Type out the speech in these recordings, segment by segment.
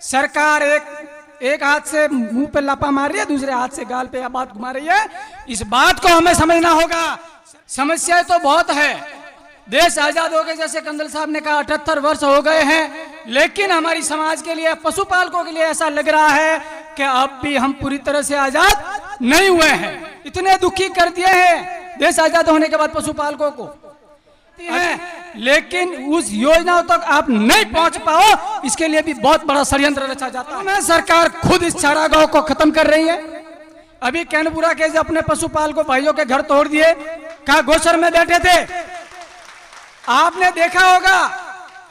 सरकार एक हाथ से मुंह पे लापा मार रही है, दूसरे हाथ से गाल पे बात घुमा रही है। इस बात को हमें समझना होगा। समस्याएं तो बहुत है। देश आजाद हो गए, जैसे कंदल साहब ने कहा 78 वर्ष हो गए हैं, लेकिन हमारी समाज के लिए, पशुपालकों के लिए ऐसा लग रहा है कि अब भी हम पूरी तरह से आजाद नहीं हुए हैं। इतने दुखी कर दिए हैं देश आजाद होने के बाद पशुपालकों को है, लेकिन उस योजनाओं तक आप नहीं पहुंच पाओ, इसके लिए भी बहुत बड़ा षड्यंत्र रचा जाता है। सरकार खुद इस चारागाह को खत्म कर रही है। अभी कैनपुरा के अपने पशुपालकों भाइयों के घर तोड़ दिए, कहा गोचर में बैठे थे। आपने देखा होगा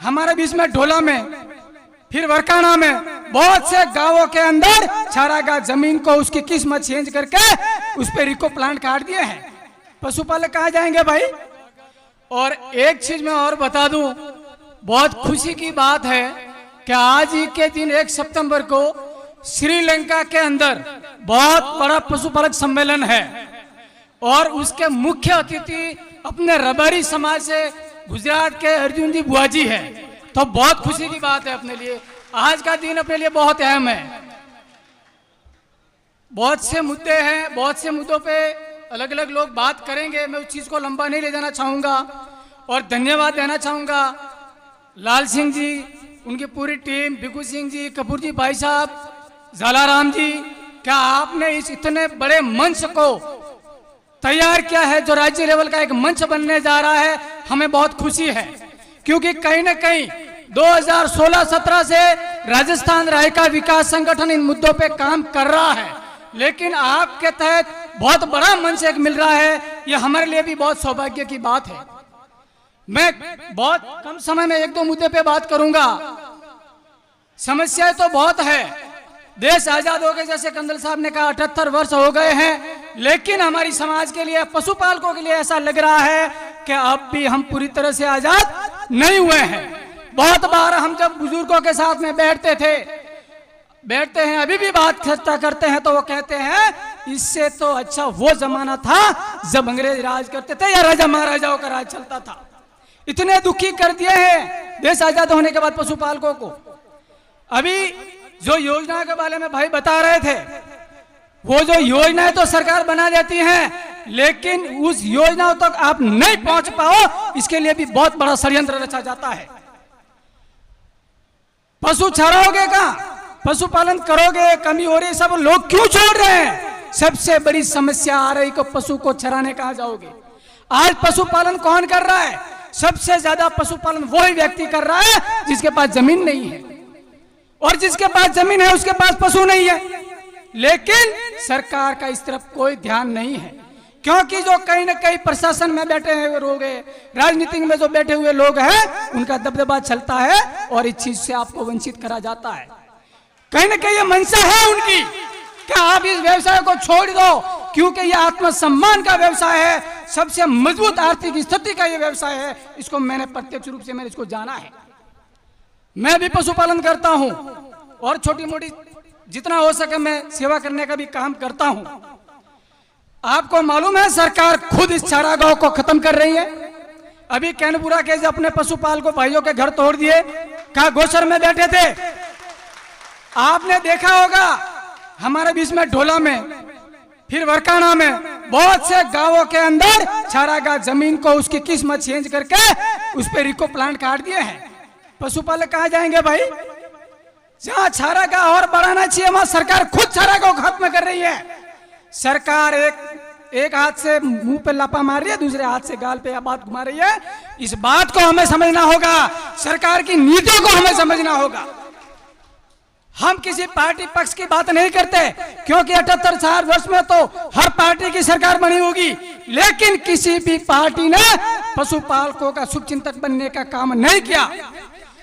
हमारे बीच में ढोला में, फिर वरकाना में, बहुत से गांवों के अंदर चारागाह जमीन को उसकी किस्मत चेंज करके उस पर रिको प्लांट काट दिए हैं। पशुपालक कहाँ जाएंगे भाई? और एक चीज मैं और बता दूं, बहुत खुशी की बात है कि आज ही के दिन 1 सितंबर को श्रीलंका के अंदर बहुत बड़ा पशुपालक सम्मेलन है और उसके मुख्य अतिथि अपने रबारी समाज से गुजरात के अर्जुन जी बुआ जी है। तो बहुत खुशी की बात है अपने लिए। आज का दिन अपने लिए बहुत अहम है। बहुत से मुद्दे हैं, बहुत से मुद्दों पे अलग अलग लोग बात करेंगे। मैं उस चीज को लंबा नहीं ले जाना चाहूंगा और धन्यवाद देना चाहूंगा लाल सिंह जी, उनकी पूरी टीम, बिकू सिंह जी, कपूर जी भाई साहब, झालाराम जी, क्या आपने इस इतने बड़े मंच को तैयार किया है जो राज्य लेवल का एक मंच बनने जा रहा है। हमें बहुत खुशी है क्योंकि कहीं ना कहीं 2016-17 से राजस्थान राय का विकास संगठन इन मुद्दों पे काम कर रहा है, लेकिन आपके तहत बहुत बड़ा मंच एक मिल रहा है। ये हमारे लिए भी बहुत सौभाग्य की बात है। मैं बहुत कम समय में 1-2 मुद्दे पे बात करूंगा। समस्याएं तो बहुत है। देश आजाद हो गए, जैसे कंदल साहब ने कहा 78 वर्ष हो गए हैं, लेकिन हमारी समाज के लिए, पशुपालकों के लिए ऐसा लग रहा है कि अब भी हम पूरी तरह से आजाद नहीं हुए हैं। बहुत बार हम जब बुजुर्गों के साथ में बैठते हैं, अभी भी बात चर्चा करते हैं, तो वो कहते हैं इससे तो अच्छा वो जमाना था जब अंग्रेज राज करते थे या राजा महाराजाओं का राज चलता था। इतने दुखी कर दिए हैं देश आजाद होने के बाद पशुपालकों को। अभी जो योजना के बारे में भाई बता रहे थे, वो जो योजनाएं तो सरकार बना देती है, लेकिन उस योजनाओं तक आप नहीं पहुंच पाओ, इसके लिए भी बहुत बड़ा षड्यंत्र रचा जाता है। पशु चराओगे कहाँ? पशुपालन करोगे, कमी हो रही, सब लोग क्यों छोड़ रहे हैं? सबसे बड़ी समस्या आ रही को पशु को चराने कहाँ जाओगे? आज पशुपालन कौन कर रहा है? सबसे ज्यादा पशुपालन वही व्यक्ति कर रहा है जिसके पास जमीन नहीं है, और जिसके पास जमीन है उसके पास पशु नहीं है। लेकिन सरकार का इस तरफ कोई ध्यान नहीं है, क्योंकि जो कहीं ना कहीं प्रशासन में बैठे हुए लोग हैं, राजनीति में जो बैठे हुए लोग हैं, उनका दबदबा चलता है और इस चीज से आपको वंचित करा जाता है। कहीं ना कहीं ये मंशा है उनकी कि आप इस व्यवसाय को छोड़ दो, क्योंकि ये आत्मसम्मान का व्यवसाय है, सबसे मजबूत आर्थिक स्थिति का ये व्यवसाय है। इसको मैंने प्रत्यक्ष रूप से मैंने इसको जाना है। मैं भी पशुपालन करता हूं और छोटी मोटी जितना हो सके मैं सेवा करने का भी काम करता हूं। आपको मालूम है सरकार खुद इस चारागाह को खत्म कर रही है। अभी कैनपुरा के अपने पशुपालकों भाइयों के घर तोड़ दिए, कहा गोचर में बैठे थे। आपने देखा होगा हमारे बीच में ढोला में, फिर वरकाना में, बहुत से गांवों के अंदर चारागाह जमीन को उसकी किस्मत चेंज करके उस पर रिको प्लांट काट दिए हैं। पशुपालक कहाँ जाएंगे भाई? जहां चारागाह और बढ़ाना चाहिए वहां सरकार खुद चारागाह को खत्म कर रही है। सरकार एक हाथ से मुंह पे लापा मार रही है, दूसरे हाथ से गाल पे बात घुमा रही है। इस बात को हमें समझना होगा, सरकार की नीतियों को हमें समझना होगा। हम किसी पार्टी पक्ष की बात नहीं करते, क्योंकि 78 वर्ष में तो हर पार्टी की सरकार बनी होगी, लेकिन किसी भी पार्टी ने पशुपालकों का शुभचिंतक बनने का काम नहीं किया।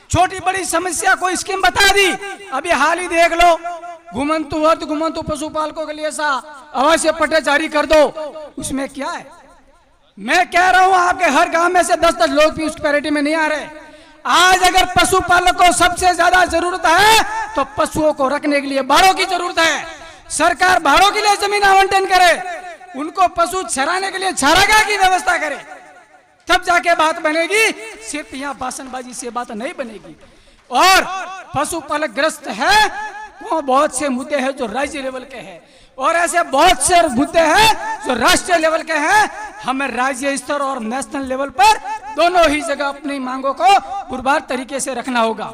छोटी बड़ी समस्या को स्कीम बता दी। अभी हाल ही देख लो, घुमंतु अर्ध घुमंतु पशुपालकों के लिए ऐसा आवासीय पट्टे जारी कर दो। उसमें क्या है? मैं कह रहा हूं आपके हर गांव में से 10-10 लोग भी उस पैरिटी में नहीं आ रहे। आज अगर पशुपालकों को सबसे ज्यादा जरूरत है तो पशुओं को रखने के लिए बाड़ों की जरूरत है। सरकार बाड़ों के लिए जमीन आवंटन करे, उनको पशु चराने के लिए चारागाह की व्यवस्था करे, तब जाके बात बनेगी। सिर्फ यहाँ भाषणबाजी से बात नहीं बनेगी। और पशुपालक ग्रस्त है, वो बहुत से मुद्दे हैं जो राज्य लेवल के हैं, और ऐसे बहुत से मुद्दे हैं जो राष्ट्रीय लेवल के हैं। हमें राज्य स्तर और नेशनल लेवल पर दोनों ही जगह अपनी मांगों को पुरबार तरीके से रखना होगा।